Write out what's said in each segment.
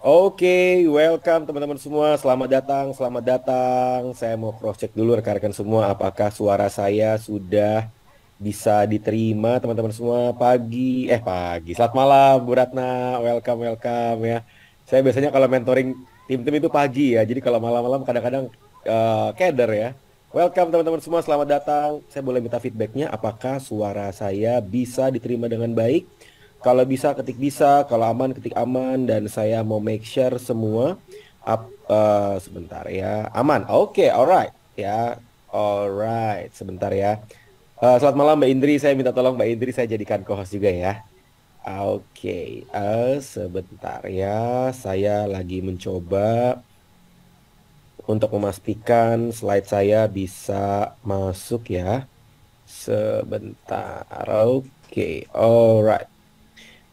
Oke, welcome teman-teman semua. Selamat datang, selamat datang. Saya mau cross check dulu rekan-rekan semua apakah suara saya sudah bisa diterima teman-teman semua. Pagi. Selamat malam Bu Ratna. Welcome, welcome ya. Saya biasanya kalau mentoring tim-tim itu pagi ya. Jadi kalau malam-malam kadang-kadang keder ya. Welcome teman-teman semua, selamat datang. Saya boleh minta feedbacknya apakah suara saya bisa diterima dengan baik? Kalau bisa ketik bisa, kalau aman ketik aman, dan saya mau make sure semua sebentar ya. Aman. Oke, alright ya. Alright, sebentar ya. Selamat malam Mbak Indri, saya minta tolong Mbak Indri saya jadikan co-host juga ya. Oke, sebentar ya. Saya lagi mencoba untuk memastikan slide saya bisa masuk ya. Sebentar. Oke, alright.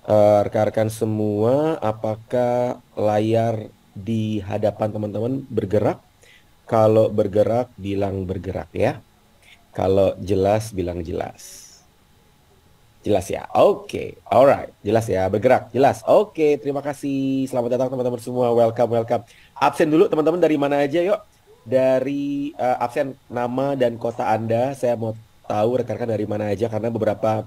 Rekan-rekan semua, apakah layar di hadapan teman-teman bergerak? Kalau bergerak, bilang bergerak ya. Kalau jelas, bilang jelas. Jelas ya? Oke, alright. Jelas ya, bergerak. Jelas. Oke, terima kasih. Selamat datang teman-teman semua. Welcome, welcome. Absen dulu teman-teman dari mana aja yuk. Dari absen nama dan kota Anda. Saya mau tahu rekan-rekan dari mana aja karena beberapa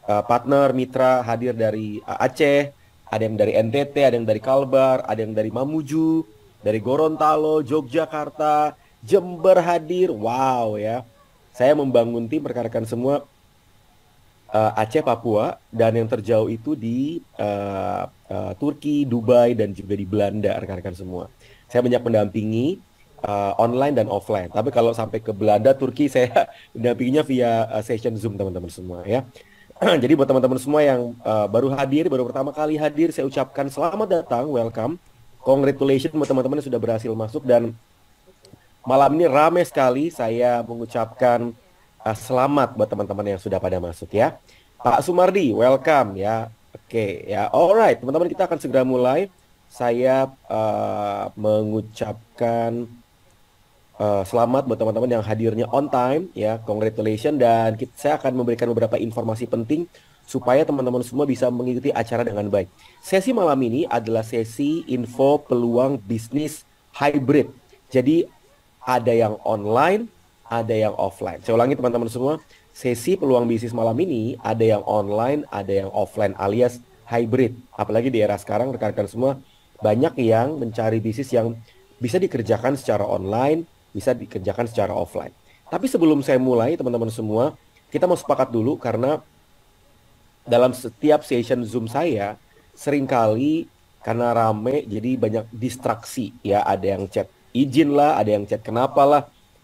partner mitra hadir dari Aceh, ada yang dari NTT, ada yang dari Kalbar, ada yang dari Mamuju, dari Gorontalo, Yogyakarta, Jember hadir. Wow ya. Saya membangun tim rekan-rekan semua Aceh, Papua, dan yang terjauh itu di Turki, Dubai, dan juga di Belanda, rekan-rekan semua. Saya banyak mendampingi online dan offline. Tapi kalau sampai ke Belanda, Turki, saya mendampinginya via session Zoom, teman-teman semua ya. Jadi buat teman-teman semua yang baru hadir, baru pertama kali hadir, saya ucapkan selamat datang, welcome. Congratulations buat teman-teman yang sudah berhasil masuk dan malam ini ramai sekali. Saya mengucapkan selamat buat teman-teman yang sudah pada masuk ya. Pak Sumardi, welcome ya. Oke ya, alright teman-teman kita akan segera mulai. Saya mengucapkan selamat buat teman-teman yang hadirnya on time ya, congratulations dan saya akan memberikan beberapa informasi penting supaya teman-teman semua bisa mengikuti acara dengan baik. Sesi malam ini adalah sesi info peluang bisnis hybrid. Jadi ada yang online, ada yang offline. Saya ulangi teman-teman semua, sesi peluang bisnis malam ini ada yang online, ada yang offline alias hybrid. Apalagi di era sekarang rekan-rekan semua banyak yang mencari bisnis yang bisa dikerjakan secara online, bisa dikerjakan secara offline. Tapi sebelum saya mulai, teman-teman semua, kita mau sepakat dulu karena dalam setiap session Zoom saya, seringkali karena rame, jadi banyak distraksi. Ya, ada yang chat izin lah, ada yang chat kenapa lah.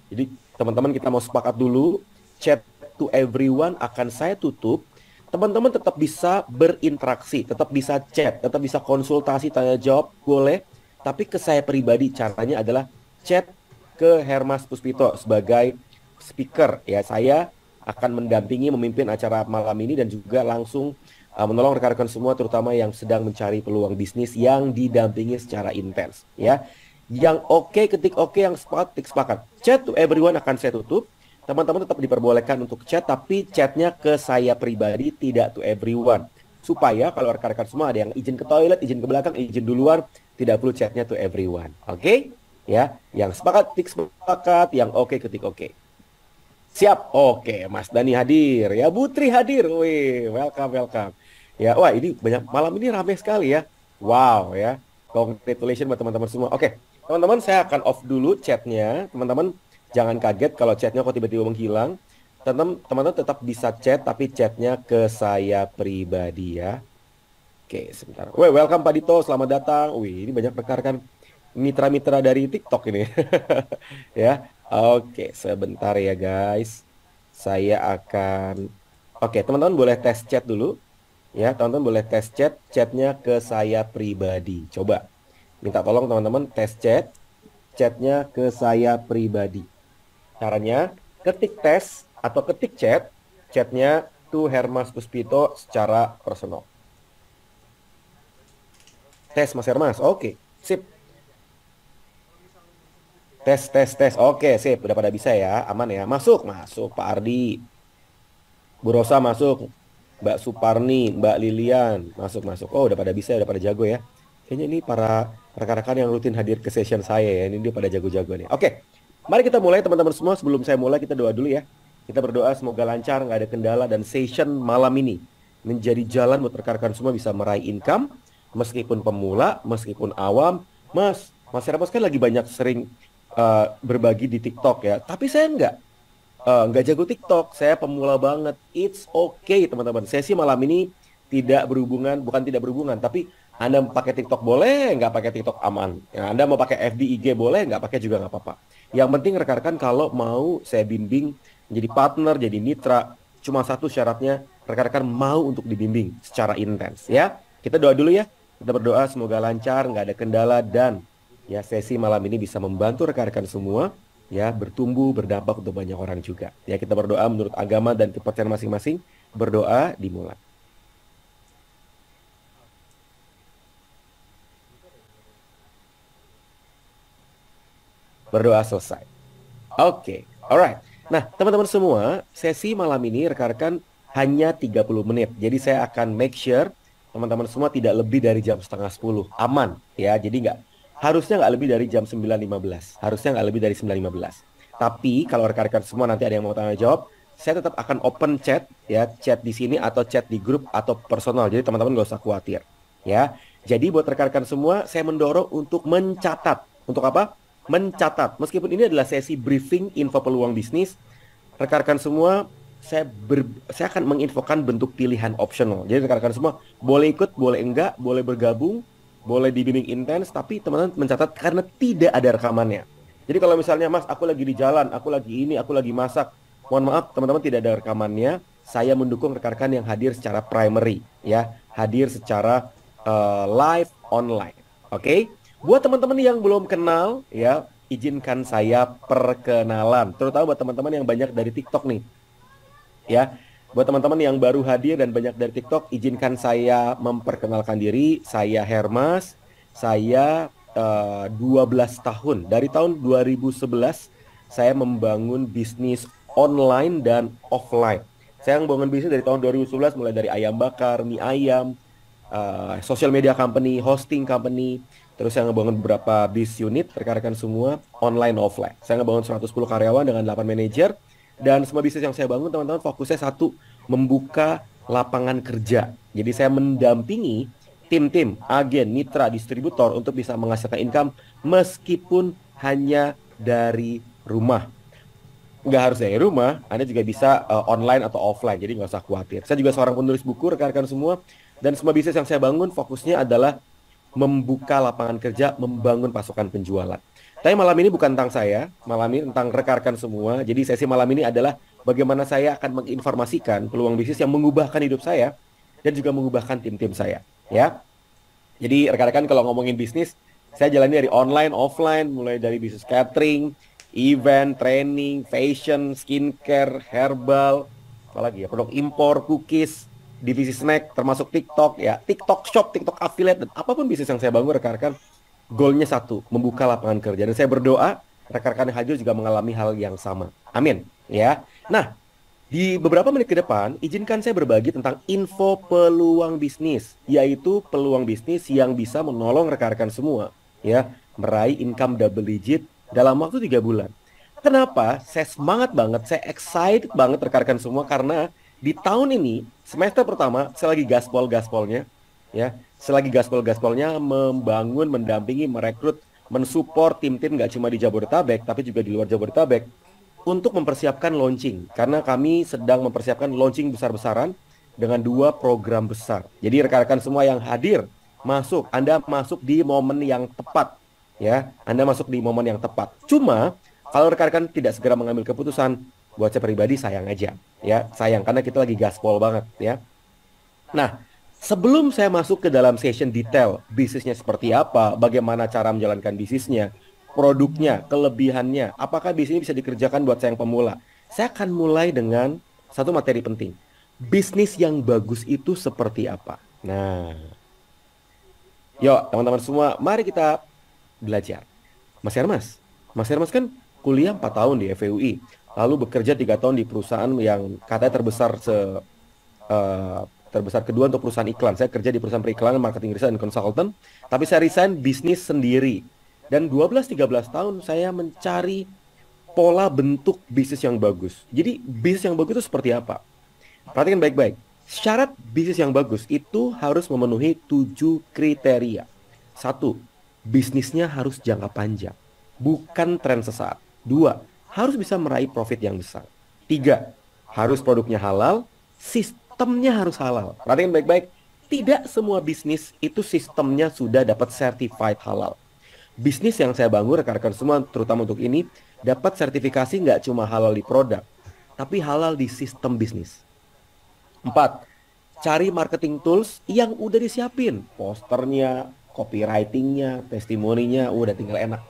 Jadi teman-teman kita mau sepakat dulu, chat to everyone akan saya tutup. Teman-teman tetap bisa berinteraksi, tetap bisa chat, tetap bisa konsultasi, tanya jawab, boleh. Tapi ke saya pribadi caranya adalah chat ke Hermas Puspito sebagai speaker ya. Saya akan mendampingi memimpin acara malam ini dan juga langsung menolong rekan-rekan semua terutama yang sedang mencari peluang bisnis yang didampingi secara intens ya. Yang oke ketik oke, yang sepakat ketik sepakat. Chat to everyone akan saya tutup. Teman-teman tetap diperbolehkan untuk chat tapi chatnya ke saya pribadi, tidak to everyone. Supaya kalau rekan-rekan semua ada yang izin ke toilet, izin ke belakang, izin duluan, tidak perlu chatnya to everyone. Oke? Ya, yang sepakat ketik sepakat, yang oke ketik oke. Siap, oke, Mas Dani hadir, ya Putri hadir, wih, welcome, welcome. Ya, wah ini banyak malam ini ramai sekali ya. Wow ya, congratulations buat teman-teman semua. Oke, teman-teman saya akan off dulu chatnya. Teman-teman jangan kaget kalau chatnya kok tiba-tiba menghilang. Teman-teman tetap bisa chat, tapi chatnya ke saya pribadi ya. Oke, sebentar. Wih, welcome Pak Dito, selamat datang. Wih, ini banyak rekan-rekan mitra-mitra dari TikTok ini. Ya, oke, sebentar ya guys. Saya akan, oke, teman-teman boleh tes chat dulu. Ya, teman-teman boleh tes chat, chatnya ke saya pribadi. Coba, minta tolong teman-teman tes chat, chatnya ke saya pribadi. Caranya, ketik tes atau ketik chat, chatnya to Hermas Puspito secara personal. Tes Mas Hermas, oke, sip. Tes, tes, tes. Oke, sip. Udah pada bisa ya. Aman ya. Masuk, masuk. Pak Ardi. Bu Rosa masuk. Mbak Suparni, Mbak Lilian. Masuk, masuk. Oh, udah pada bisa, udah pada jago ya. Kayaknya ini para rekan-rekan yang rutin hadir ke session saya ya. Ini dia pada jago-jago nih. Oke, mari kita mulai teman-teman semua. Sebelum saya mulai, kita doa dulu ya. Kita berdoa semoga lancar, nggak ada kendala, dan session malam ini menjadi jalan buat rekan-rekan semua bisa meraih income, meskipun pemula, meskipun awam. Mas Hermas kan lagi banyak sering berbagi di TikTok ya. Tapi saya nggak jago TikTok, saya pemula banget. It's okay teman-teman. Sesi malam ini tidak berhubungan, bukan tidak berhubungan, tapi Anda pakai TikTok boleh, nggak pakai TikTok aman. Ya, Anda mau pakai FB IG boleh, nggak pakai juga nggak apa-apa. Yang penting rekan-rekan kalau mau saya bimbing menjadi partner, jadi mitra, cuma satu syaratnya rekan-rekan mau untuk dibimbing secara intens ya. Kita doa dulu ya. Kita berdoa semoga lancar, nggak ada kendala, dan ya sesi malam ini bisa membantu rekan-rekan semua ya bertumbuh berdampak untuk banyak orang juga. Ya kita berdoa menurut agama dan kepercayaan masing-masing. Berdoa dimulai. Berdoa selesai. Oke, alright. Nah, teman-teman semua, sesi malam ini rekan-rekan hanya 30 menit. Jadi saya akan make sure teman-teman semua tidak lebih dari jam setengah 10. Aman ya, jadi harusnya nggak lebih dari jam 9.15. Harusnya nggak lebih dari 9.15. Tapi kalau rekan-rekan semua nanti ada yang mau tanya jawab, saya tetap akan open chat ya, chat di sini atau chat di grup atau personal. Jadi teman-teman nggak usah khawatir ya. Jadi buat rekan-rekan semua, saya mendorong untuk mencatat. Untuk apa? Mencatat. Meskipun ini adalah sesi briefing info peluang bisnis, rekan-rekan semua, saya akan menginfokan bentuk pilihan optional. Jadi rekan-rekan semua boleh ikut, boleh enggak, boleh bergabung, boleh dibimbing intens, tapi teman-teman mencatat karena tidak ada rekamannya. Jadi kalau misalnya Mas, aku lagi di jalan, aku lagi ini, aku lagi masak, mohon maaf teman-teman tidak ada rekamannya. Saya mendukung rekan-rekan yang hadir secara primary, ya, hadir secara live online. Oke? Buat teman-teman yang belum kenal, ya, izinkan saya perkenalan. Terutama buat teman-teman yang banyak dari TikTok nih. Ya, buat teman-teman yang baru hadir dan banyak dari TikTok, izinkan saya memperkenalkan diri. Saya Hermas. Saya 12 tahun. Dari tahun 2011 saya membangun bisnis online dan offline. Saya membangun bisnis dari tahun 2011, mulai dari ayam bakar, mie ayam, social media company, hosting company. Terus saya ngebangun beberapa bis unit, rekan-rekan semua, online offline. Saya ngebangun 110 karyawan dengan 8 manajer. Dan semua bisnis yang saya bangun, teman-teman, fokusnya satu, membuka lapangan kerja. Jadi saya mendampingi tim-tim, agen, mitra, distributor untuk bisa menghasilkan income meskipun hanya dari rumah. Nggak harus dari rumah, Anda juga bisa online atau offline, jadi nggak usah khawatir. Saya juga seorang penulis buku, rekan-rekan semua, dan semua bisnis yang saya bangun fokusnya adalah membuka lapangan kerja, membangun pasukan penjualan. Tapi malam ini bukan tentang saya, malam ini tentang rekan-rekan semua. Jadi sesi malam ini adalah bagaimana saya akan menginformasikan peluang bisnis yang mengubahkan hidup saya dan juga mengubahkan tim-tim saya, ya. Jadi rekan-rekan kalau ngomongin bisnis, saya jalani dari online, offline, mulai dari bisnis catering, event, training, fashion, skincare, herbal, apalagi ya, produk impor, cookies, divisi snack, termasuk TikTok ya, TikTok Shop, TikTok Affiliate, dan apapun bisnis yang saya bangun rekan-rekan, goalnya satu, membuka lapangan kerja. Dan saya berdoa rekan-rekan yang hadir juga mengalami hal yang sama. Amin ya. Nah, di beberapa menit ke depan, izinkan saya berbagi tentang info peluang bisnis, yaitu peluang bisnis yang bisa menolong rekan-rekan semua, ya, meraih income double digit dalam waktu 3 bulan. Kenapa? Saya semangat banget, saya excited banget rekan-rekan semua, karena di tahun ini, semester pertama, saya lagi gaspol-gaspolnya, ya, saya lagi gaspol-gaspolnya membangun, mendampingi, merekrut, mensupport tim-tim nggak cuma di Jabodetabek, tapi juga di luar Jabodetabek, untuk mempersiapkan launching, karena kami sedang mempersiapkan launching besar-besaran dengan 2 program besar. Jadi rekan-rekan semua yang hadir, Anda masuk di momen yang tepat, ya. Anda masuk di momen yang tepat. Cuma kalau rekan-rekan tidak segera mengambil keputusan, buat saya pribadi sayang aja, ya. Sayang karena kita lagi gaspol banget, ya. Nah, sebelum saya masuk ke dalam session detail bisnisnya seperti apa, bagaimana cara menjalankan bisnisnya, produknya, kelebihannya, apakah bisnis ini bisa dikerjakan buat saya yang pemula, saya akan mulai dengan satu materi penting. Bisnis yang bagus itu seperti apa? Nah, yuk teman-teman semua, mari kita belajar. Mas Hermas kan kuliah 4 tahun di FEUI, lalu bekerja 3 tahun di perusahaan yang katanya terbesar terbesar kedua untuk perusahaan iklan. Saya kerja di perusahaan periklanan, marketing research dan consultant, tapi saya resign bisnis sendiri. Dan 12-13 tahun saya mencari pola bentuk bisnis yang bagus. Jadi bisnis yang bagus itu seperti apa? Perhatikan baik-baik. Syarat bisnis yang bagus itu harus memenuhi 7 kriteria. 1. Bisnisnya harus jangka panjang, bukan tren sesaat. 2. Harus bisa meraih profit yang besar. 3. Harus produknya halal, sistemnya harus halal. Perhatikan baik-baik, tidak semua bisnis itu sistemnya sudah dapat certified halal. Bisnis yang saya bangun, rekan-rekan semua, terutama untuk ini, dapat sertifikasi nggak cuma halal di produk, tapi halal di sistem bisnis. 4. Cari marketing tools yang udah disiapin, posternya, copywritingnya, testimoninya, udah tinggal enak,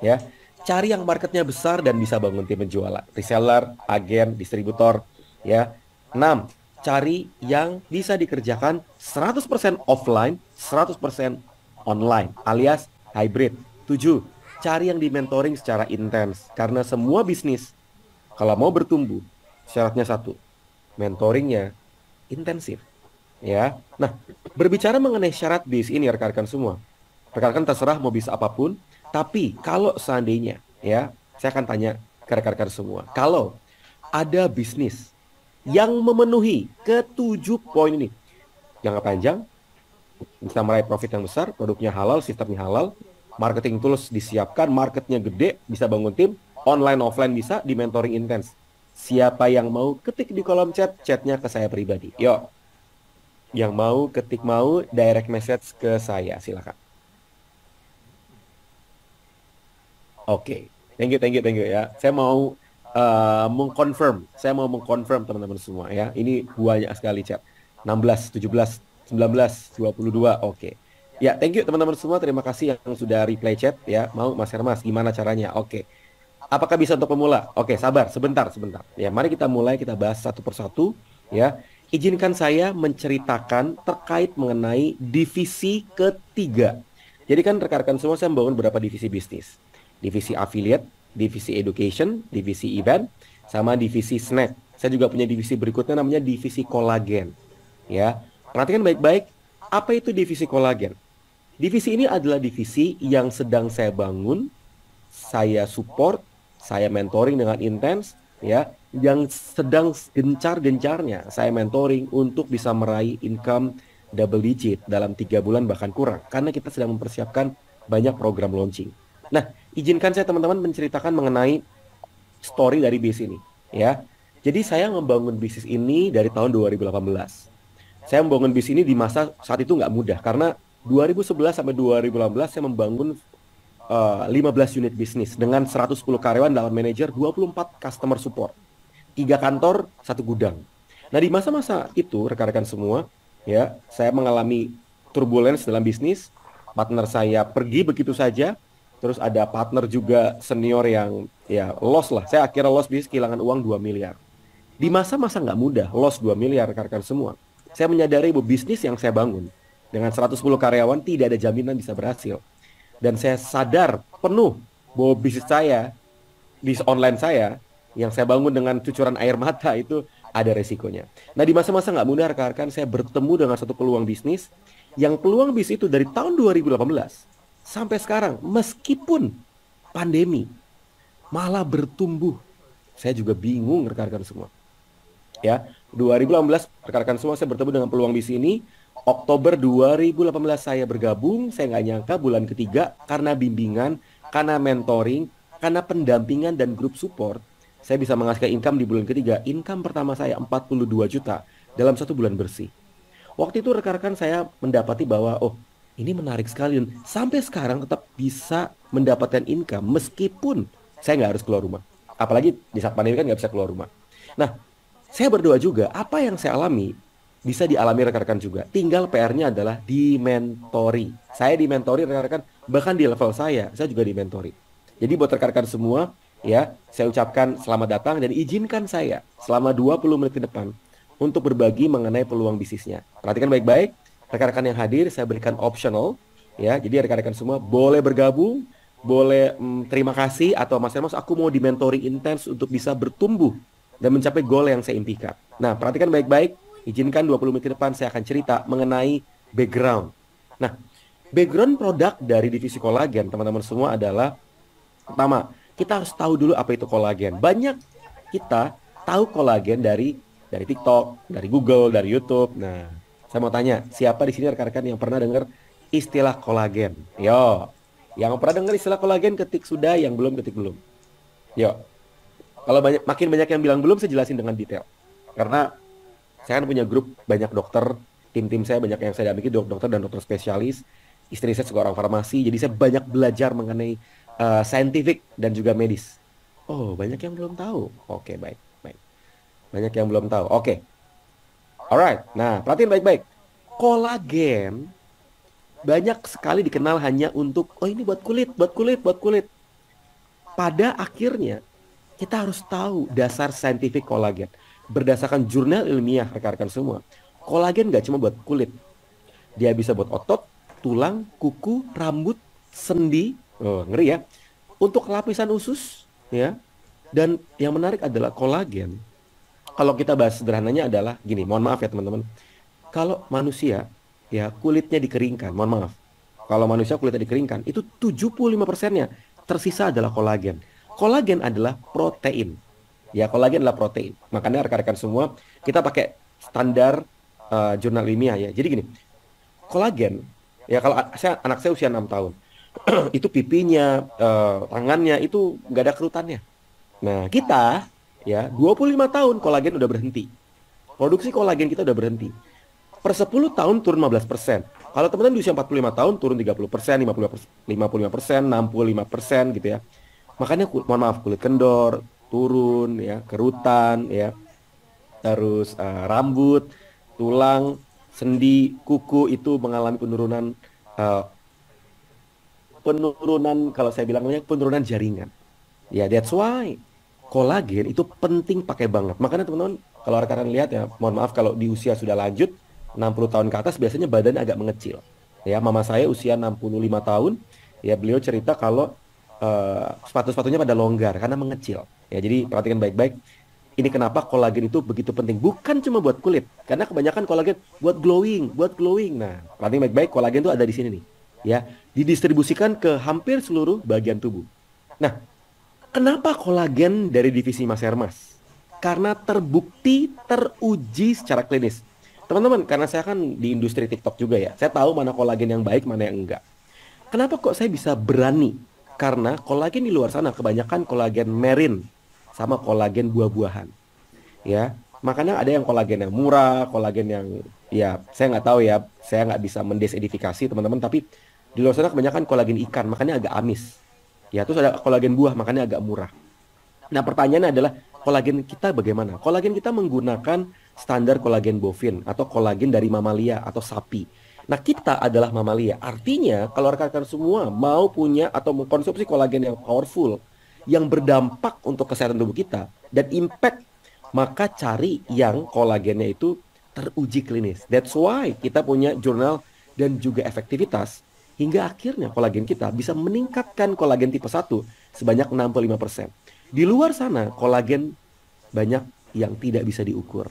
ya. Cari yang marketnya besar dan bisa bangun tim penjualan, reseller, agen, distributor, ya. 6. Cari yang bisa dikerjakan 100% offline, 100% online, alias hybrid. 7. Cari yang di mentoring secara intens, karena semua bisnis kalau mau bertumbuh syaratnya satu, mentoringnya intensif, ya. Nah, berbicara mengenai syarat bis ini rekan-rekan semua, rekan-rekan terserah mau bisa apapun, tapi kalau seandainya, ya, saya akan tanya ke rekan-rekan semua, kalau ada bisnis yang memenuhi ke-7 poin ini, jangka panjang, bisa meraih profit yang besar, produknya halal, sistemnya halal, marketing tools disiapkan, marketnya gede, bisa bangun tim, online offline bisa, di mentoring intens. Siapa yang mau ketik di kolom chat, chatnya ke saya pribadi. Yuk, yang mau ketik, mau direct message ke saya, silakan. Oke, thank you ya. Saya mau mengkonfirm teman-teman semua ya. Ini banyak sekali chat. 16, 17, 19, 22. Oke. Ya, thank you teman-teman semua. Terima kasih yang sudah reply chat ya. Mau Mas Hermas, gimana caranya? Oke. Apakah bisa untuk pemula? Oke, sabar, sebentar. Ya, mari kita mulai, kita bahas satu persatu ya. Izinkan saya menceritakan terkait mengenai divisi ketiga. Jadi kan rekan-rekan semua saya membangun beberapa divisi bisnis. Divisi affiliate, divisi education, divisi event, sama divisi snack. Saya juga punya divisi berikutnya namanya divisi kolagen. Ya, perhatikan baik-baik, apa itu divisi kolagen? Divisi ini adalah divisi yang sedang saya bangun, saya support, saya mentoring dengan intens, ya, yang sedang gencar-gencarnya saya mentoring untuk bisa meraih income double digit dalam 3 bulan bahkan kurang, karena kita sedang mempersiapkan banyak program launching. Nah, izinkan saya teman-teman menceritakan mengenai story dari bisnis ini, ya. Jadi saya membangun bisnis ini dari tahun 2018. Saya membangun bisnis ini di masa saat itu nggak mudah, karena 2011 sampai 2018 saya membangun 15 unit bisnis dengan 110 karyawan, 8 manajer, 24 customer support, 3 kantor, 1 gudang. Nah, di masa-masa itu rekan-rekan semua, ya, saya mengalami turbulence dalam bisnis. Partner saya pergi begitu saja. Terus ada partner juga senior yang ya loss lah. Saya akhirnya loss bisnis, kehilangan uang 2 miliar. Di masa-masa nggak mudah, loss 2 miliar rekan-rekan semua. Saya menyadari bahwa bisnis yang saya bangun dengan 110 karyawan tidak ada jaminan bisa berhasil. Dan saya sadar penuh bahwa bisnis saya, bisnis online saya, yang saya bangun dengan cucuran air mata itu ada resikonya. Nah, di masa-masa nggak mudah rekan-rekan, saya bertemu dengan satu peluang bisnis, yang peluang bisnis itu dari tahun 2018 sampai sekarang, meskipun pandemi, malah bertumbuh. Saya juga bingung rekan-rekan semua. Ya, 2018 rekan-rekan semua saya bertemu dengan peluang bisnis ini. Oktober 2018 saya bergabung. Saya nggak nyangka bulan ketiga, karena bimbingan, karena mentoring, karena pendampingan dan grup support, saya bisa menghasilkan income di bulan ketiga. Income pertama saya 42 juta dalam 1 bulan bersih. Waktu itu rekan-rekan saya mendapati bahwa oh, ini menarik sekali. Sampai sekarang tetap bisa mendapatkan income meskipun saya nggak harus keluar rumah. Apalagi di saat pandemi kan nggak bisa keluar rumah. Nah, saya berdoa juga apa yang saya alami bisa dialami rekan-rekan juga. Tinggal PR-nya adalah dimentori. Saya dimentori rekan-rekan, bahkan di level saya juga dimentori. Jadi buat rekan-rekan semua, ya, saya ucapkan selamat datang dan izinkan saya selama 20 menit ke depan untuk berbagi mengenai peluang bisnisnya. Perhatikan baik-baik, rekan-rekan yang hadir saya berikan optional, ya. Jadi rekan-rekan semua boleh bergabung, boleh terima kasih, atau Mas Hermas, aku mau di mentoring intens untuk bisa bertumbuh dan mencapai goal yang saya impikan. Nah, perhatikan baik-baik, Izinkan 20 menit ke depan saya akan cerita mengenai background. Nah, background produk dari divisi kolagen, teman-teman semua adalah pertama, kita harus tahu dulu apa itu kolagen. Banyak kita tahu kolagen dari TikTok, dari Google, dari YouTube. Nah, saya mau tanya, siapa di sini rekan-rekan yang pernah dengar istilah kolagen? Yo, yang pernah dengar istilah kolagen ketik sudah, yang belum ketik belum. Yo, kalau makin banyak yang bilang belum, saya jelasin dengan detail. Karena saya kan punya grup banyak dokter, tim-tim saya banyak yang saya dampingi dokter dan dokter spesialis. Istri saya juga orang farmasi, jadi saya banyak belajar mengenai scientific dan juga medis. Oh, banyak yang belum tahu. Oke, baik, baik. Banyak yang belum tahu. Oke, alright. Nah, perhatiin baik-baik. Kolagen banyak sekali dikenal hanya untuk, oh ini buat kulit, buat kulit, buat kulit. Pada akhirnya, kita harus tahu dasar saintifik kolagen. Berdasarkan jurnal ilmiah, rekan-rekan semua. Kolagen nggak cuma buat kulit. Dia bisa buat otot, tulang, kuku, rambut, sendi. Oh, ngeri ya. Untuk lapisan usus, ya. Dan yang menarik adalah kolagen. Kalau kita bahas sederhananya adalah gini, mohon maaf ya teman-teman. Kalau manusia, ya kulitnya dikeringkan, mohon maaf. Kalau manusia kulitnya dikeringkan, itu 75%-nya tersisa adalah kolagen. Kolagen adalah protein. Ya, kolagen adalah protein. Makanya rekan-rekan semua, kita pakai standar jurnal ilmiah ya. Jadi gini, kolagen, ya kalau anak saya usia 6 tahun, itu pipinya, tangannya itu nggak ada kerutannya. Nah, kita ya 25 tahun kolagen udah berhenti. Produksi kolagen kita udah berhenti. Per 10 tahun turun 15%. Kalau teman-teman di usia 45 tahun turun 30%, 55%, 65% gitu ya. Makanya mohon maaf kulit kendor turun ya, kerutan ya, terus rambut, tulang, sendi, kuku itu mengalami eh, penurunan kalau saya bilangnya penurunan jaringan. Ya, that's why kolagen itu penting pakai banget. Makanya teman-teman kalau rekan-rekan lihat ya, mohon maaf kalau di usia sudah lanjut 60 tahun ke atas biasanya badan agak mengecil. Ya, mama saya usia 65 tahun, ya beliau cerita kalau sepatu-sepatunya pada longgar karena mengecil. Ya, jadi perhatikan baik-baik. Ini kenapa kolagen itu begitu penting. Bukan cuma buat kulit. Karena kebanyakan kolagen buat glowing, buat glowing. Nah, perhatikan baik-baik kolagen itu ada di sini nih. Ya, didistribusikan ke hampir seluruh bagian tubuh. Nah, kenapa kolagen dari divisi Mas Hermas? Karena terbukti, teruji secara klinis. Teman-teman, karena saya kan di industri TikTok juga ya. Saya tahu mana kolagen yang baik, mana yang enggak. Kenapa kok saya bisa berani? Karena kolagen di luar sana kebanyakan kolagen merin sama kolagen buah-buahan. Ya, makanya ada yang kolagen yang murah, kolagen yang ya saya nggak tahu ya, saya nggak bisa mendesedifikasi teman-teman. Tapi di luar sana kebanyakan kolagen ikan, makanya agak amis. Ya, terus ada kolagen buah, makanya agak murah. Nah, pertanyaannya adalah kolagen kita bagaimana? Kolagen kita menggunakan standar kolagen bovin atau kolagen dari mamalia atau sapi. Nah, kita adalah mamalia. Artinya, kalau rekan-rekan semua mau punya atau mengkonsumsi kolagen yang powerful, yang berdampak untuk kesehatan tubuh kita dan impact, maka cari yang kolagennya itu teruji klinis. That's why kita punya jurnal dan juga efektivitas hingga akhirnya kolagen kita bisa meningkatkan kolagen tipe 1 sebanyak 65%. Di luar sana kolagen banyak yang tidak bisa diukur.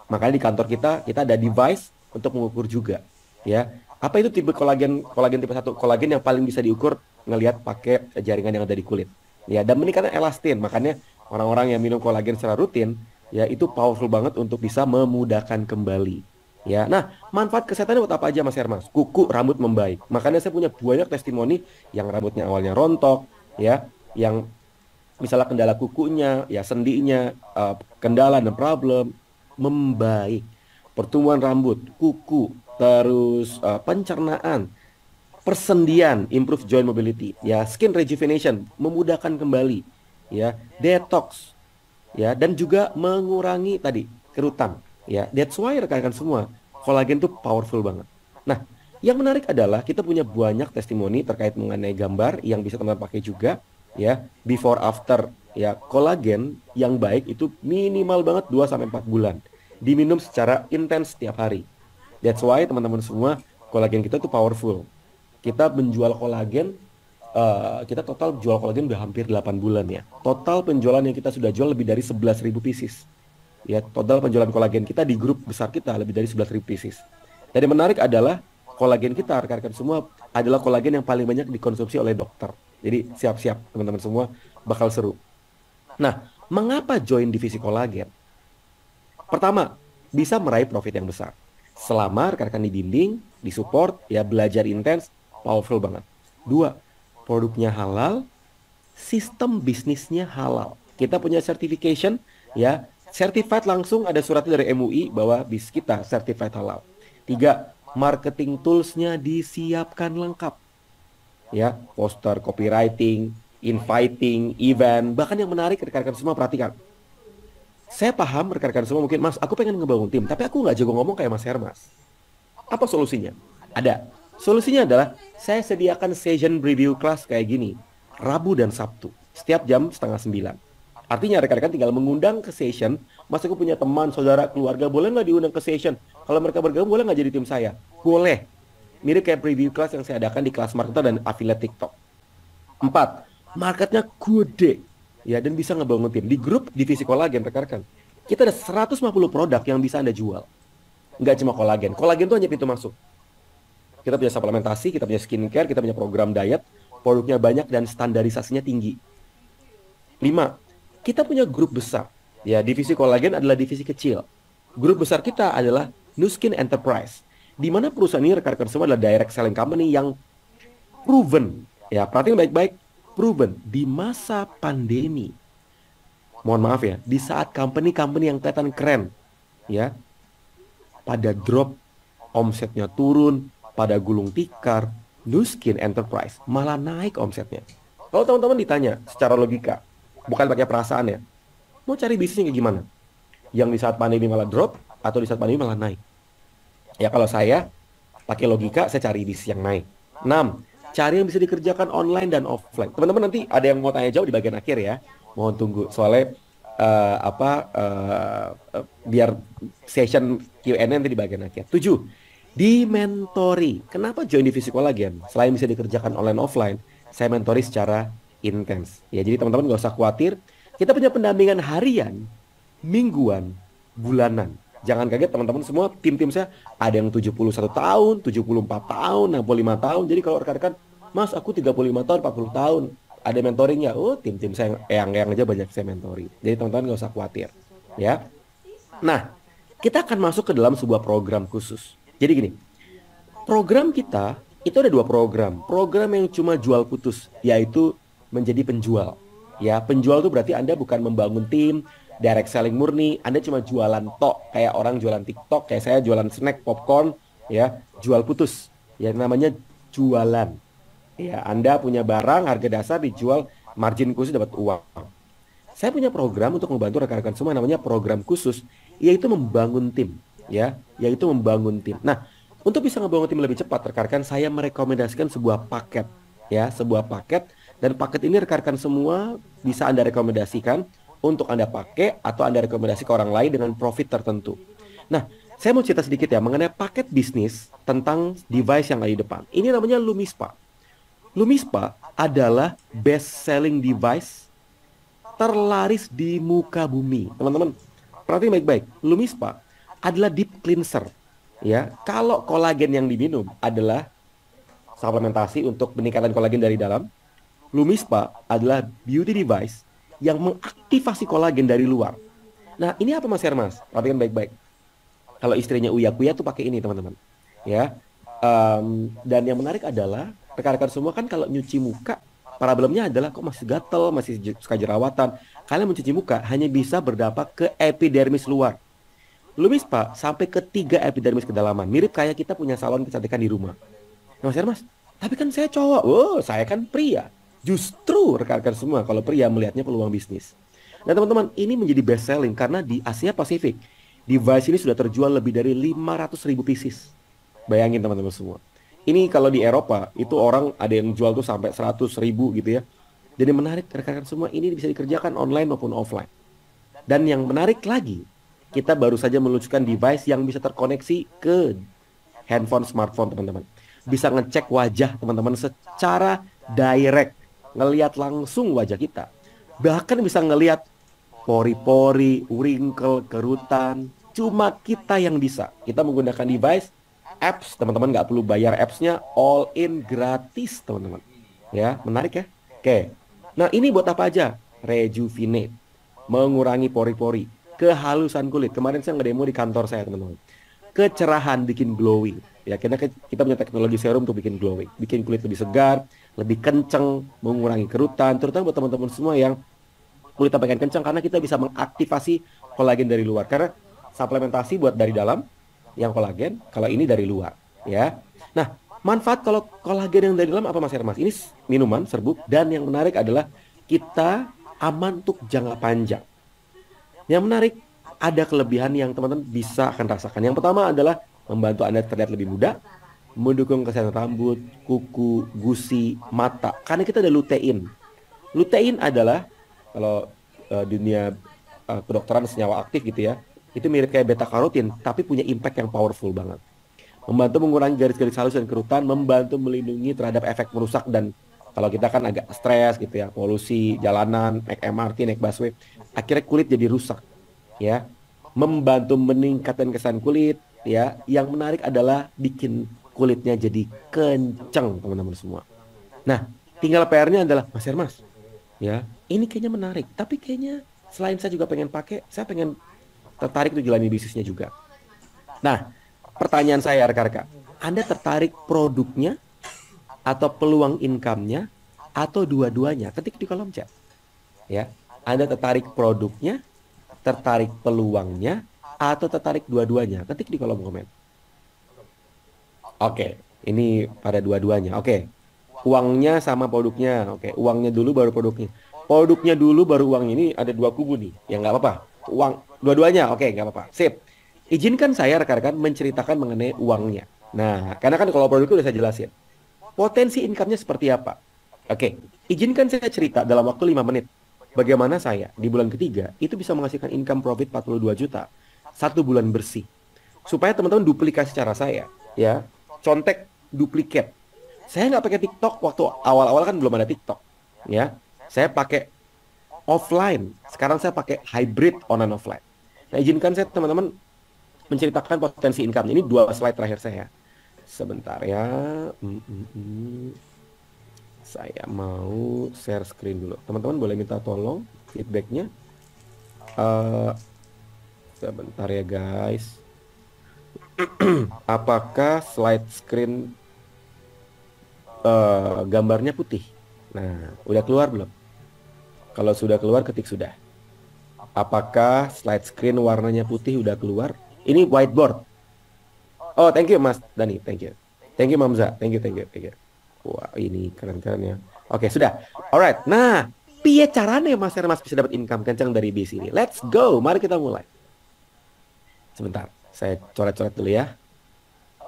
Makanya di kantor kita ada device untuk mengukur juga. Ya, apa itu tipe kolagen tipe 1? Kolagen yang paling bisa diukur ngelihat pakai jaringan yang ada di kulit. Ya, dan meningkatkan elastin. Makanya orang-orang yang minum kolagen secara rutin, ya itu powerful banget untuk bisa memudahkan kembali. Ya, nah manfaat kesehatannya buat apa aja Mas Hermas? Kuku, rambut membaik. Makanya saya punya banyak testimoni yang rambutnya awalnya rontok, ya, yang misalnya kendala kukunya, ya sendinya, kendala dan problem membaik. Pertumbuhan rambut, kuku, terus pencernaan, persendian, improve joint mobility, ya skin rejuvenation, memudahkan kembali, ya detox, ya dan juga mengurangi tadi kerutan, ya that's why rekan-rekan semua kolagen tuh powerful banget. Nah, yang menarik adalah kita punya banyak testimoni terkait mengenai gambar yang bisa teman-teman pakai juga, ya before after, ya kolagen yang baik itu minimal banget 2 sampai 4 bulan diminum secara intens setiap hari. That's why teman-teman semua kolagen kita tuh powerful. Kita menjual kolagen, kita total jual kolagen udah hampir 8 bulan ya. Total penjualan yang kita sudah jual lebih dari 11.000 pieces. Ya, total penjualan kolagen kita di grup besar kita lebih dari 11.000 pieces. Dan yang menarik adalah kolagen kita, rekan-rekan semua, adalah kolagen yang paling banyak dikonsumsi oleh dokter. Jadi siap-siap teman-teman semua, bakal seru. Nah, mengapa join divisi kolagen? Pertama, bisa meraih profit yang besar. Selama rekan-rekan dibimbing, disupport, ya belajar intens, powerful banget. Dua, produknya halal, sistem bisnisnya halal. Kita punya certification, ya, certified langsung ada suratnya dari MUI bahwa bis kita certified halal. Tiga, marketing toolsnya disiapkan lengkap, ya, poster, copywriting, inviting, event, bahkan yang menarik rekan-rekan semua perhatikan. Saya paham rekan-rekan semua mungkin, Mas, aku pengen ngebangun tim, tapi aku nggak jago ngomong kayak Mas Hermas. Apa solusinya? Ada. Solusinya adalah saya sediakan session review class kayak gini, Rabu dan Sabtu, setiap jam 8:30. Artinya rekan-rekan tinggal mengundang ke session, Mas aku punya teman, saudara, keluarga, boleh nggak diundang ke session? Kalau mereka bergabung, boleh nggak jadi tim saya? Boleh. Mirip kayak preview class yang saya adakan di kelas marketer dan affiliate TikTok. Empat, marketnya gede. Ya, dan bisa ngebangun tim. Di grup divisi kolagen, rekan-rekan, kita ada 150 produk yang bisa Anda jual. Nggak cuma kolagen. Kolagen itu hanya pintu masuk. Kita punya suplementasi, kita punya skincare, kita punya program diet, produknya banyak dan standarisasinya tinggi. 5, kita punya grup besar. Ya, divisi kolagen adalah divisi kecil. Grup besar kita adalah Nu Skin Enterprise, di mana perusahaan ini rekan-rekan semua adalah direct selling company yang proven. Ya, perhatiin baik-baik, proven di masa pandemi. Mohon maaf ya, di saat company-company yang kelihatan keren, ya, pada drop, omsetnya turun, pada gulung tikar, Nu Skin Enterprise malah naik omsetnya. Kalau teman-teman ditanya secara logika, bukan pakai perasaan ya, mau cari bisnisnya kayak gimana? Yang di saat pandemi malah drop, atau di saat pandemi malah naik? Ya kalau saya pakai logika, saya cari bisnis yang naik. 6, cari yang bisa dikerjakan online dan offline. Teman-teman nanti ada yang mau tanya jawab di bagian akhir ya. Mohon tunggu, soalnya biar session Q&A nanti di bagian akhir. 7, di mentori. Kenapa join divisi kolagen? Selain bisa dikerjakan online offline, saya mentori secara intens. Ya, jadi teman-teman nggak usah khawatir. Kita punya pendampingan harian, mingguan, bulanan. Jangan kaget teman-teman semua, tim-tim saya ada yang 71 tahun, 74 tahun, 65 tahun. Jadi kalau rekan-rekan, Mas aku 35 tahun, 40 tahun, ada mentoringnya. Oh, tim-tim saya yang aja banyak saya mentori. Jadi teman-teman nggak usah khawatir. Ya. Nah, kita akan masuk ke dalam sebuah program khusus. Jadi gini, program kita itu ada dua program. Program yang cuma jual putus, yaitu menjadi penjual. Ya, penjual itu berarti Anda bukan membangun tim, direct selling murni, Anda cuma jualan tok, kayak orang jualan TikTok, kayak saya jualan snack, popcorn, ya, jual putus. Ya, namanya jualan. Ya, Anda punya barang, harga dasar dijual, margin khusus dapat uang. Saya punya program untuk membantu rekan-rekan semua, namanya program khusus, yaitu membangun tim. Ya, yaitu membangun tim. Nah, untuk bisa membangun tim lebih cepat, rekan-rekan, saya merekomendasikan sebuah paket. Ya, sebuah paket. Dan paket ini rekan-rekan semua bisa Anda rekomendasikan untuk Anda pakai atau Anda rekomendasi ke orang lain dengan profit tertentu. Nah, saya mau cerita sedikit ya mengenai paket bisnis tentang device yang ada di depan. Ini namanya Lumispa. Lumispa adalah best selling device terlaris di muka bumi. Teman-teman, perhatiin baik-baik. Lumispa adalah deep cleanser. Ya, kalau kolagen yang diminum adalah suplementasi untuk meningkatkan kolagen dari dalam, Lumispa adalah beauty device yang mengaktifasi kolagen dari luar. Nah, ini apa Mas Hermas? Perhatikan baik-baik. Kalau istrinya Uya Kuya tuh pakai ini, teman-teman. Ya. Dan yang menarik adalah rekan-rekan semua kan kalau nyuci muka, problemnya adalah kok masih gatel, masih suka jerawatan. Kalian mencuci muka hanya bisa berdampak ke epidermis luar. Lumispa sampai ke 3 epidermis kedalaman. Mirip kayak kita punya salon kecantikan di rumah. Nah, Mas Hermas, tapi kan saya cowok. Oh, saya kan pria. Justru rekan-rekan semua kalau pria melihatnya peluang bisnis. Nah teman-teman, ini menjadi best selling karena di Asia Pasifik device ini sudah terjual lebih dari 500.000 pieces. Bayangin teman-teman semua. Ini kalau di Eropa itu orang ada yang jual tuh sampai 100.000 gitu ya. Jadi menarik rekan-rekan semua, ini bisa dikerjakan online maupun offline. Dan yang menarik lagi, kita baru saja meluncurkan device yang bisa terkoneksi ke handphone smartphone teman-teman. Bisa ngecek wajah teman-teman secara direct, ngelihat langsung wajah kita. Bahkan bisa ngelihat pori-pori, wrinkle, kerutan. Cuma kita yang bisa. Kita menggunakan device, apps, teman-teman nggak perlu bayar appsnya, all in gratis, teman-teman. Ya, menarik ya? Oke. Nah, ini buat apa aja? Rejuvenate, mengurangi pori-pori, kehalusan kulit. Kemarin saya ngedemo di kantor saya, teman-teman. Kecerahan, bikin glowing. Ya, kita punya teknologi serum untuk bikin glowing, bikin kulit lebih segar, lebih kenceng, mengurangi kerutan, terutama buat teman-teman semua yang kulitnya pengen kencang karena kita bisa mengaktifasi kolagen dari luar. Karena suplementasi buat dari dalam yang kolagen, kalau ini dari luar, ya. Nah, manfaat kalau kolagen yang dari dalam apa Mas Hermas? Ini minuman serbuk dan yang menarik adalah kita aman untuk jangka panjang. Yang menarik ada kelebihan yang teman-teman bisa akan rasakan. Yang pertama adalah membantu Anda terlihat lebih muda, mendukung kesehatan rambut, kuku, gusi, mata. Karena kita ada lutein. Lutein adalah kalau dunia kedokteran senyawa aktif gitu ya, itu mirip kayak beta karotin, tapi punya impact yang powerful banget. Membantu mengurangi garis-garis halus dan kerutan, membantu melindungi terhadap efek merusak dan kalau kita kan agak stres gitu ya, polusi, jalanan, naik MRT, naik busway, akhirnya kulit jadi rusak, ya. Membantu meningkatkan kesan kulit, ya. Yang menarik adalah bikin kulitnya jadi kenceng, teman-teman semua. Nah, tinggal PR-nya adalah, Mas Hermas, ya, ini kayaknya menarik, tapi kayaknya selain saya juga pengen pakai, saya pengen tertarik untuk jalani bisnisnya juga. Nah, pertanyaan saya rekan-rekan, Anda tertarik produknya atau peluang income-nya atau dua-duanya? Ketik di kolom chat. Ya, Anda tertarik produknya, tertarik peluangnya, atau tertarik dua-duanya? Ketik di kolom komen. Oke, ini pada dua-duanya. Oke, uangnya sama produknya. Oke, uangnya dulu baru produknya. Produknya dulu baru uang, ini ada dua kubu nih. Ya nggak apa-apa. Uang dua-duanya. Oke, nggak apa-apa. Sip. Izinkan saya rekan-rekan menceritakan mengenai uangnya. Nah, karena kan kalau produk itu udah saya jelasin. Potensi income-nya seperti apa? Oke, izinkan saya cerita dalam waktu 5 menit. Bagaimana saya di bulan ketiga itu bisa menghasilkan income profit 42 juta. 1 bulan bersih. Supaya teman-teman duplikasi cara saya. Ya, contek duplikat. Saya nggak pakai TikTok waktu awal-awal kan belum ada TikTok. Ya, saya pakai offline. Sekarang saya pakai hybrid online offline. Nah, izinkan saya teman-teman menceritakan potensi income. Ini 2 slide terakhir saya. Sebentar ya. Saya mau share screen dulu. Teman-teman boleh minta tolong feedbacknya. Sebentar ya guys. Apakah slide screen gambarnya putih? Nah, udah keluar belum? Kalau sudah keluar, ketik sudah. Apakah slide screen warnanya putih udah keluar? Ini whiteboard. Oh, thank you Mas Dani, thank you. Thank you Mamza, thank you. Wah, ini keren-keren ya. Oke, sudah. Alright, nah, piye caranya Mas Hermas bisa dapat income kencang dari bisnis ini? Let's go, mari kita mulai. Sebentar, saya coret-coret dulu ya.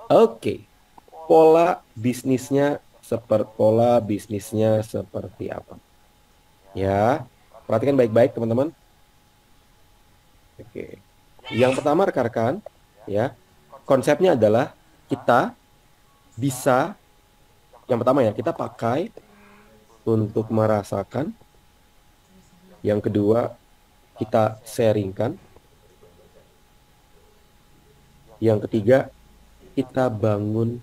Oke, pola bisnisnya seperti apa? Ya, perhatikan baik-baik teman-teman. Oke, yang pertama rekan-rekan, ya, konsepnya adalah kita bisa, yang pertama ya, kita pakai untuk merasakan. Yang kedua, kita sharingkan. Yang ketiga, kita bangun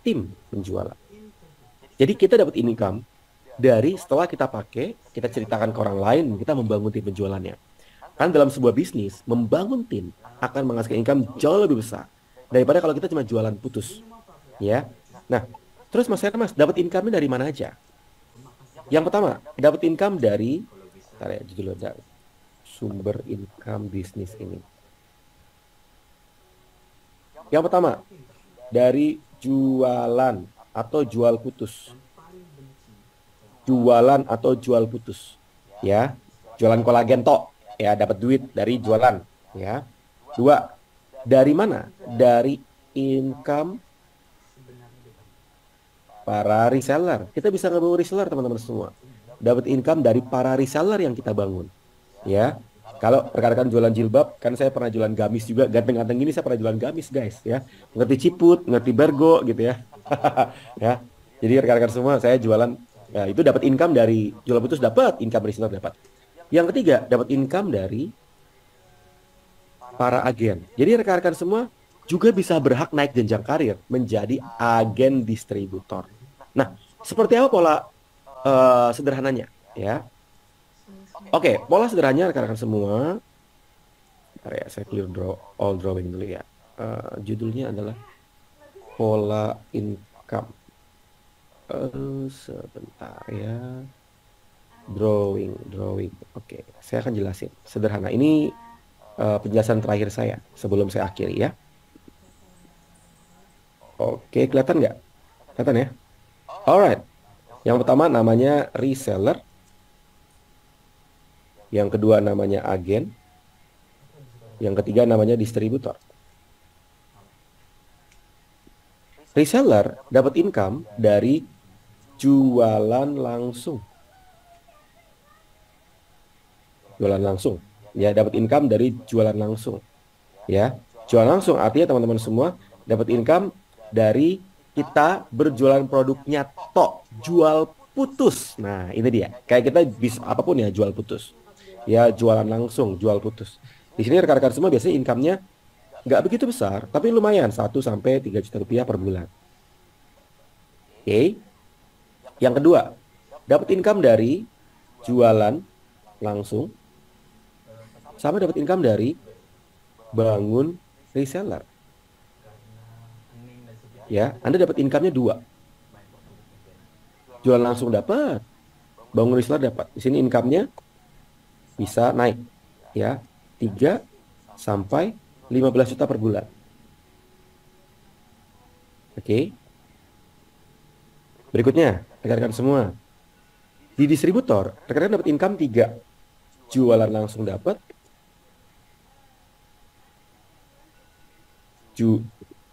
tim penjualan. Jadi kita dapat income dari setelah kita pakai, kita ceritakan ke orang lain, kita membangun tim penjualannya. Kan dalam sebuah bisnis, membangun tim akan menghasilkan income jauh lebih besar daripada kalau kita cuma jualan putus. Ya. Nah, terus Mas Hermas dapat income-nya dari mana aja? Yang pertama, dapat income dari sumber income bisnis ini. Yang pertama, dari jualan atau jual putus. Jualan atau jual putus. Ya, jualan kolagen tok. Ya, dapat duit dari jualan. Ya. 2, dari mana? Dari income para reseller. Kita bisa ngebangun reseller teman-teman semua. Dapat income dari para reseller yang kita bangun. Ya. Kalau rekan-rekan jualan jilbab, kan saya pernah jualan gamis juga, ganteng-ganteng gini saya pernah jualan gamis guys, ya. Ngerti ciput, ngerti bergo gitu ya. Ya. Jadi rekan-rekan semua saya jualan, ya itu dapat income dari jual putus, dapat income reseller dapat. Yang ketiga, dapat income dari para agen. Jadi rekan-rekan semua juga bisa berhak naik jenjang karir menjadi agen distributor. Nah, seperti apa pola sederhananya ya? Oke, pola sederhananya rekan-rekan semua. Bentar ya, saya clear all drawing dulu ya. Judulnya adalah pola income. Sebentar ya. Drawing. Oke, saya akan jelasin. Sederhana. Ini penjelasan terakhir saya sebelum saya akhiri ya. Oke, kelihatan nggak? Kelihatan ya? Alright. Yang pertama namanya reseller. Yang kedua namanya agen. Yang ketiga namanya distributor. Reseller dapat income dari jualan langsung. Jualan langsung. Ya, dapat income dari jualan langsung. Ya, jualan langsung artinya teman-teman semua dapat income dari kita berjualan produknya tok, jual putus. Nah, ini dia. Kayak kita bisa apapun ya jual putus. Ya, jualan langsung, jual putus. Di sini rekan-rekan semua biasanya income-nya nggak begitu besar, tapi lumayan 1 sampai 3 juta rupiah per bulan. Oke. Yang kedua, dapat income dari jualan langsung sama dapat income dari bangun reseller. Ya, Anda dapat income-nya dua. Jualan langsung dapat, bangun reseller dapat. Di sini income-nya bisa naik ya, 3 sampai 15 juta per bulan. Oke. Berikutnya, rekan-rekan semua. Di distributor, rekan-rekan dapat income 3. Jualan langsung dapat,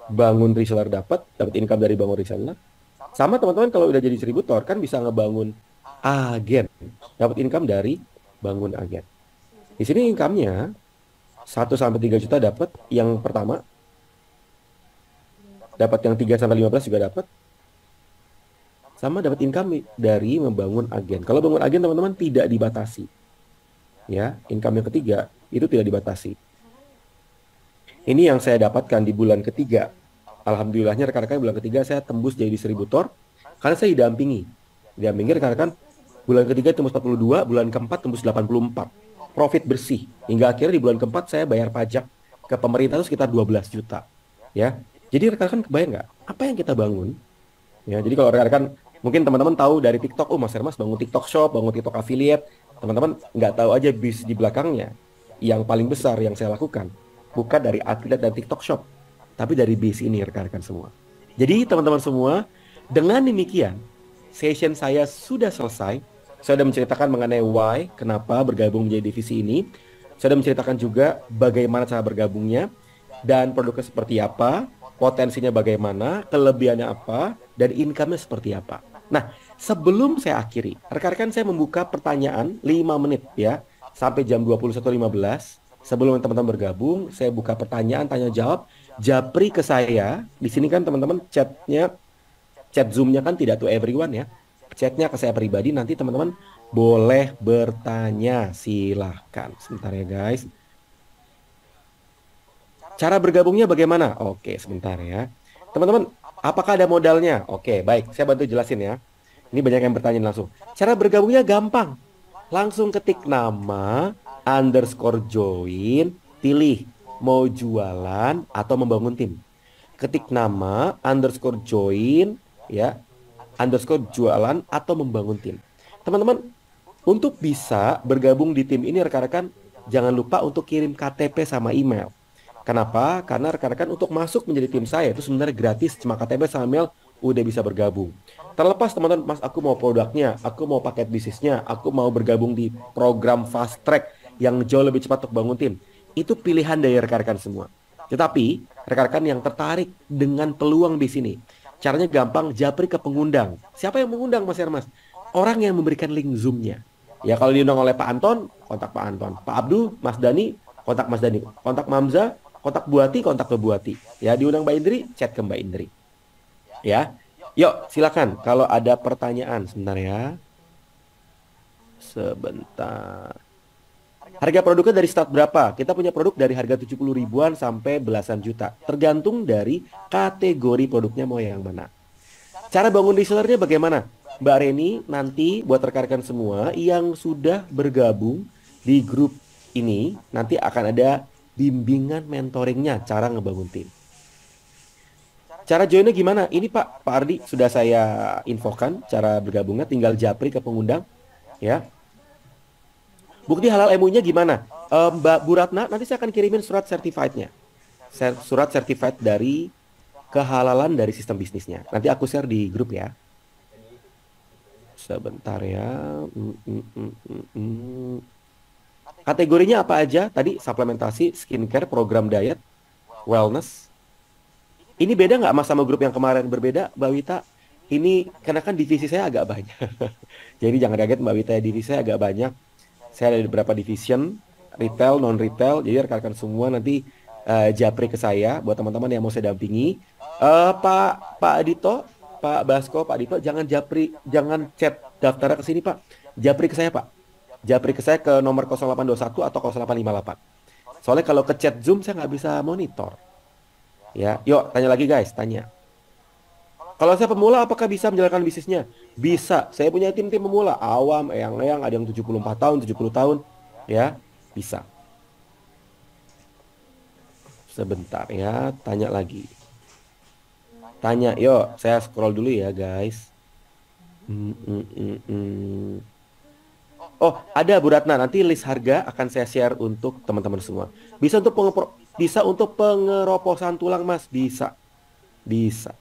bangun reseller dapat income dari bangun reseller. Sama teman-teman kalau udah jadi distributor kan bisa ngebangun agen, dapat income dari bangun agen. Di sini income-nya 1 sampai 3 juta dapat yang pertama. Dapat yang 3 sampai 15 juga dapat. Sama dapat income dari membangun agen. Kalau bangun agen teman-teman tidak dibatasi. Ya, income yang ketiga itu tidak dibatasi. Ini yang saya dapatkan di bulan ketiga. Alhamdulillahnya rekan-rekan bulan ketiga saya tembus jadi distributor karena saya didampingi. Didampingi rekan-rekan bulan ketiga tembus 42, bulan keempat tembus 84. Profit bersih. Hingga akhirnya di bulan keempat saya bayar pajak ke pemerintah itu sekitar 12 juta. Ya. Jadi rekan-rekan kebayang nggak apa yang kita bangun? Ya, jadi kalau rekan-rekan mungkin teman-teman tahu dari TikTok, oh Mas Hermas bangun TikTok Shop, bangun TikTok affiliate. Teman-teman nggak tahu aja bis di belakangnya. Yang paling besar yang saya lakukan bukan dari affiliate dan TikTok Shop, tapi dari bis ini rekan-rekan semua. Jadi teman-teman semua, dengan demikian session saya sudah selesai. Saya sudah menceritakan mengenai why, kenapa bergabung menjadi divisi ini. Saya sudah menceritakan juga bagaimana cara bergabungnya dan produknya seperti apa, potensinya bagaimana, kelebihannya apa, dan income-nya seperti apa. Nah, sebelum saya akhiri, rekan-rekan saya membuka pertanyaan 5 menit ya, sampai jam 21.15. Sebelum teman-teman bergabung, saya buka pertanyaan, tanya jawab, japri ke saya. Di sini kan teman-teman chatnya, chat Zoom-nya kan tidak to everyone ya. Chatnya ke saya pribadi, nanti teman-teman boleh bertanya, silahkan. Sebentar ya guys. Cara bergabungnya bagaimana? Oke, sebentar ya. Teman-teman, apakah ada modalnya? Oke, baik. Saya bantu jelasin ya. Ini banyak yang bertanya langsung. Cara bergabungnya gampang. Langsung ketik nama, _join, pilih mau jualan atau membangun tim. Ketik nama, _join, ya, _jualan atau membangun tim. Teman-teman, untuk bisa bergabung di tim ini rekan-rekan, jangan lupa untuk kirim KTP sama email. Kenapa? Karena rekan-rekan untuk masuk menjadi tim saya itu sebenarnya gratis, cuma KTP sama email udah bisa bergabung. Terlepas teman-teman, Mas aku mau produknya, aku mau paket bisnisnya, aku mau bergabung di program fast track yang jauh lebih cepat untuk bangun tim. Itu pilihan dari rekan-rekan semua. Tetapi rekan-rekan yang tertarik dengan peluang di sini, caranya gampang, japri ke pengundang. Siapa yang mengundang Mas Hermas? Orang yang memberikan link Zoom-nya. Ya kalau diundang oleh Pak Anton, kontak Pak Anton. Pak Abdul, Mas Dani, kontak Mas Dani. Kontak Mamza, kontak Buati, kontak ke Buati. Ya, diundang Mbak Indri, chat ke Mbak Indri. Ya. Yuk, silakan kalau ada pertanyaan sebentar ya. Sebentar. Harga produknya dari start berapa? Kita punya produk dari harga 70 ribuan sampai belasan juta. Tergantung dari kategori produknya mau yang mana. Cara bangun resellernya bagaimana? Mbak Reni nanti buat rekan-rekan semua yang sudah bergabung di grup ini, nanti akan ada bimbingan mentoringnya cara ngebangun tim. Cara joinnya gimana? Ini Pak Ardi sudah saya infokan cara bergabungnya, tinggal japri ke pengundang ya. Bukti halal MU-nya gimana? Mbak Bu Ratna, nanti saya akan kirimin surat certified-nya. Surat certified dari kehalalan dari sistem bisnisnya. Nanti aku share di grup ya. Sebentar ya. Kategorinya apa aja? Tadi suplementasi, skincare, program diet, wellness. Ini beda nggak mas sama grup yang kemarin? Berbeda, Mbak Wita? Ini karena kan divisi saya agak banyak. Jadi jangan kaget Mbak Wita, divisi saya agak banyak. Saya ada beberapa division, retail, non-retail. Jadi rekan-rekan semua nanti japri ke saya buat teman-teman yang mau saya dampingi. Pak Adito, Pak Basko, Pak Adito, jangan japri, jangan chat daftarnya ke sini Pak. Japri ke saya Pak. Japri ke saya ke nomor 0821 atau 0858. Soalnya kalau ke chat Zoom saya nggak bisa monitor. Ya, yuk tanya lagi guys, tanya. Kalau saya pemula apakah bisa menjalankan bisnisnya? Bisa. Saya punya tim-tim pemula, awam, eyang-eyang, ada yang 74 tahun, 70 tahun. Ya, bisa. Sebentar ya, tanya lagi. Tanya, yuk saya scroll dulu ya guys. Oh, ada Bu Ratna, nanti list harga akan saya share untuk teman-teman semua. Bisa untuk pengeroposan tulang Mas, bisa. Bisa.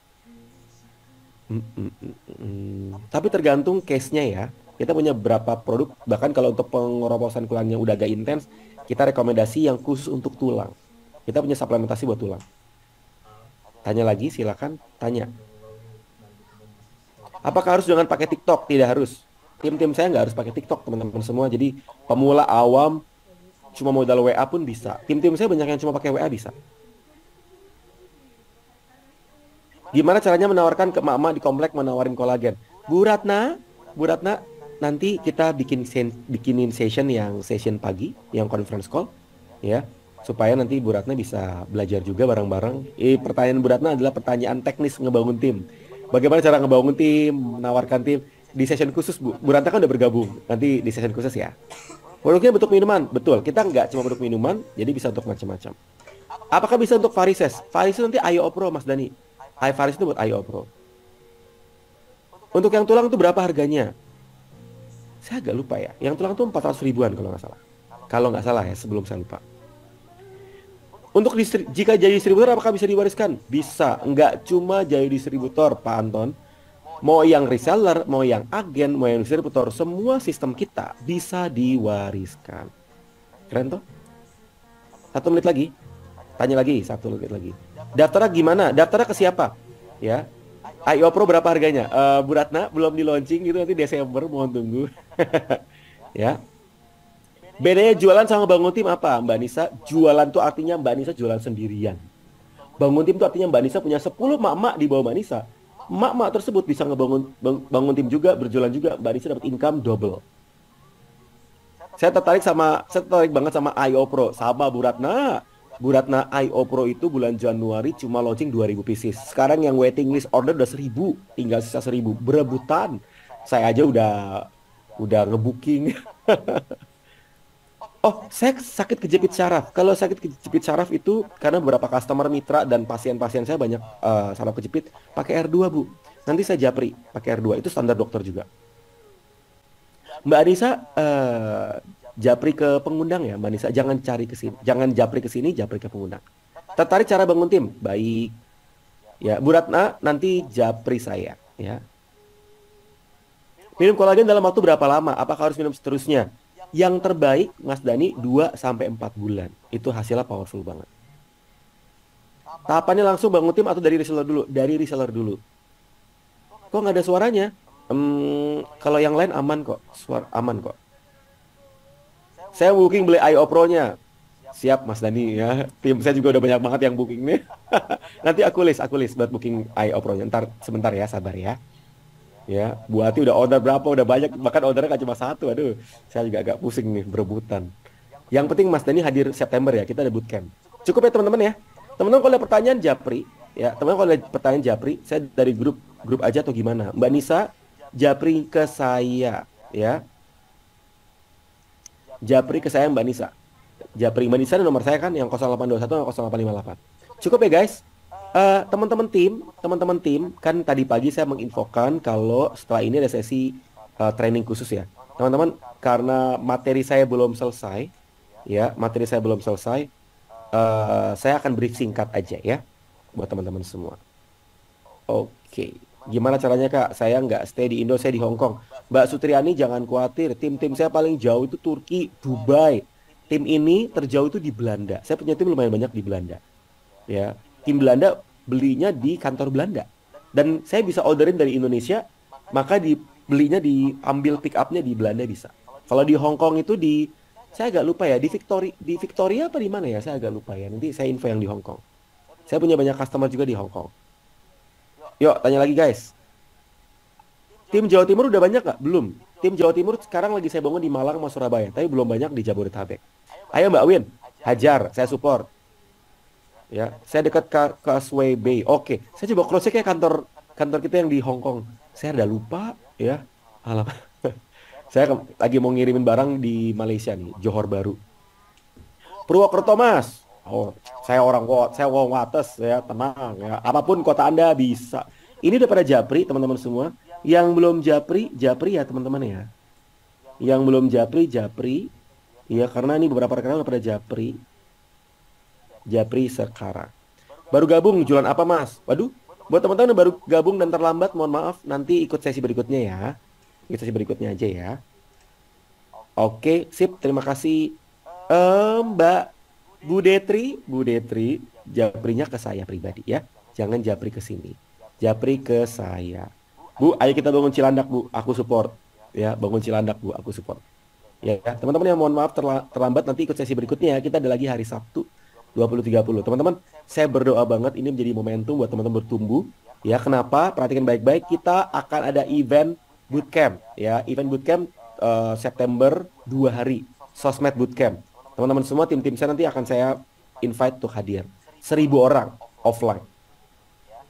Tapi tergantung case-nya ya. Kita punya beberapa produk, bahkan kalau untuk pengeroposan tulangnya udah agak intens, kita rekomendasi yang khusus untuk tulang. Kita punya suplementasi buat tulang. Tanya lagi, silakan tanya. Apakah harus dengan pakai TikTok? Tidak harus. Tim-tim saya nggak harus pakai TikTok, teman-teman semua. Jadi pemula awam, cuma modal WA pun bisa. Tim-tim saya banyak yang cuma pakai WA bisa. Gimana caranya menawarkan ke emak-emak di komplek menawarin kolagen? Bu Ratna, nanti kita bikinin session pagi, yang conference call, ya, supaya nanti Bu Ratna bisa belajar juga bareng-bareng. Pertanyaan Bu Ratna adalah pertanyaan teknis ngebangun tim. Bagaimana cara ngebangun tim, menawarkan tim di session khusus Bu. Bu Ratna kan udah bergabung, nanti di session khusus ya. Produknya bentuk minuman, betul. Kita nggak cuma bentuk minuman, jadi bisa untuk macam-macam. Apakah bisa untuk varises? Varises nanti IO Pro Mas Dani. Varis itu buat IO Pro. Untuk yang tulang itu berapa harganya? Saya agak lupa ya. Yang tulang itu 400 ribuan kalau nggak salah. Kalau nggak salah ya, sebelum saya lupa. Untuk jika jadi distributor apakah bisa diwariskan? Bisa. Nggak cuma jadi distributor, Pak Anton. Mau yang reseller, mau yang agen, mau yang distributor, semua sistem kita bisa diwariskan. Keren toh? 1 menit lagi. Tanya lagi, 1 menit lagi. Daftarnya gimana? Daftarnya ke siapa? Ya. IO Pro berapa harganya? Bu Ratna belum di launching gitu, nanti Desember, mohon tunggu. Ya. Bedanya jualan sama bangun tim apa, Mbak Nisa? Jualan tuh artinya Mbak Nisa jualan sendirian. Bangun tim tuh artinya Mbak Nisa punya 10 mak-mak di bawah Mbak Nisa. Mak-mak tersebut bisa bangun tim juga, berjualan juga. Mbak Nisa dapat income double. Saya tertarik banget sama IO Pro, sama Bu Ratna. Bu Ratna IO Pro itu bulan Januari cuma launching 2000 pieces. Sekarang yang waiting list order udah 1000, tinggal sisa 1000. Berebutan. Saya aja udah ngebooking. Oh, saya sakit kejepit syaraf. Kalau sakit kejepit syaraf itu karena beberapa customer mitra dan pasien-pasien saya banyak saraf kejepit pakai R2, Bu. Nanti saya japri pakai R2. Itu standar dokter juga. Mbak Anissa japri ke pengundang ya Mbak Nisa, jangan cari ke sini, jangan japri ke sini, japri ke pengundang. Tertarik cara bangun tim? Baik. Ya, Bu Ratna nanti japri saya ya. Minum kolagen dalam waktu berapa lama? Apakah harus minum seterusnya? Yang terbaik Mas Dani 2 sampai 4 bulan. Itu hasilnya powerful banget. Tahapannya langsung bangun tim atau dari reseller dulu? Dari reseller dulu. Kok nggak ada suaranya? Kalau yang lain aman kok. Aman kok. Saya booking beli IO Pro-nya. Siap Mas Dani ya. Tim saya juga udah banyak banget yang booking nih. Nanti aku list buat booking IO Pro-nya. Ntar sebentar ya, sabar ya. Ya, Bu Ati udah order berapa? Udah banyak, bahkan ordernya gak cuma 1. Aduh, saya juga agak pusing nih berebutan. Yang penting Mas Dani hadir September ya, kita ada bootcamp. Cukup ya teman-teman ya. Teman-teman kalau ada pertanyaan Japri, ya teman-teman kalau ada pertanyaan Japri, saya dari grup aja atau gimana? Mbak Nisa, Japri ke saya, ya. Japri ke saya Mbak Nisa. Japri Mbak Nisa nomor saya kan yang 0821 atau 0858. Cukup ya guys. Teman-teman tim, kan tadi pagi saya menginfokan kalau setelah ini ada sesi training khusus ya. Teman-teman, karena materi saya belum selesai, ya, materi saya belum selesai, saya akan brief singkat aja ya, buat teman-teman semua. Oke, gimana caranya Kak? Saya nggak stay di Indo, saya di Hong Kong. Mbak Sutriani jangan khawatir, tim-tim saya paling jauh itu Turki, Dubai. Tim ini terjauh itu di Belanda. Saya punya tim lumayan banyak di Belanda. Ya, tim Belanda belinya di kantor Belanda. Dan saya bisa orderin dari Indonesia, maka dibelinya diambil pick up-nya di Belanda bisa. Kalau di Hong Kong itu saya agak lupa ya, di Victoria apa di mana ya? Saya agak lupa ya. Nanti saya info yang di Hong Kong. Saya punya banyak customer juga di Hong Kong. Yuk, tanya lagi guys. Tim Jawa Timur udah banyak nggak? Belum. Tim Jawa Timur sekarang lagi saya bangun di Malang sama Surabaya, tapi belum banyak di Jabodetabek. Ayo Mbak Win, hajar, saya support. Ya, saya dekat ke Causeway Bay. Oke, saya coba cross check ya kantor kantor kita yang di Hong Kong. Saya udah lupa ya. Alamak. Saya lagi mau ngirimin barang di Malaysia nih, Johor Baru. Purwokerto Mas. Oh, saya orang Wates ya, tenang ya. Apapun kota Anda bisa. Ini udah pada Japri teman-teman semua. Yang belum Japri, Japri ya teman-teman ya. Yang belum Japri, Japri. Ya karena ini beberapa rekan udah pada Japri. Japri sekarang. Baru gabung jualan apa Mas? Waduh, buat teman-teman yang baru gabung dan terlambat, mohon maaf. Nanti ikut sesi berikutnya ya. Ikut sesi berikutnya aja ya. Oke, sip. Terima kasih. Mbak Bu Detri, japrinya ke saya pribadi ya. Jangan japri ke sini. Japri ke saya. Bu, ayo kita bangun Cilandak, Bu. Aku support. Ya, bangun Cilandak, Bu. Aku support. Ya, teman-teman yang mohon maaf terlambat, nanti ikut sesi berikutnya ya. Kita ada lagi hari Sabtu 20.30. Teman-teman, saya berdoa banget ini menjadi momentum buat teman-teman bertumbuh. Ya, kenapa? Perhatikan baik-baik. Kita akan ada event bootcamp. Ya, event bootcamp September 2 hari. Sosmed bootcamp. Teman-teman semua, tim-tim saya nanti akan saya invite untuk hadir. 1.000 orang offline.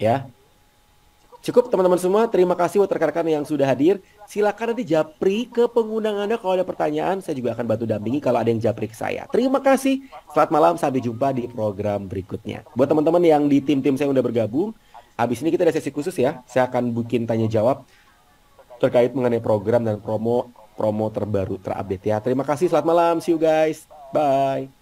Ya, cukup teman-teman semua, terima kasih buat rekan-rekan yang sudah hadir. Silakan nanti japri ke pengundangan Anda kalau ada pertanyaan. Saya juga akan bantu dampingi kalau ada yang japri ke saya. Terima kasih. Selamat malam, sampai jumpa di program berikutnya. Buat teman-teman yang di tim-tim saya udah bergabung, habis ini kita ada sesi khusus ya. Saya akan bikin tanya jawab terkait mengenai program dan promo terbaru terupdate ya. Terima kasih, selamat malam. See you guys. Bye.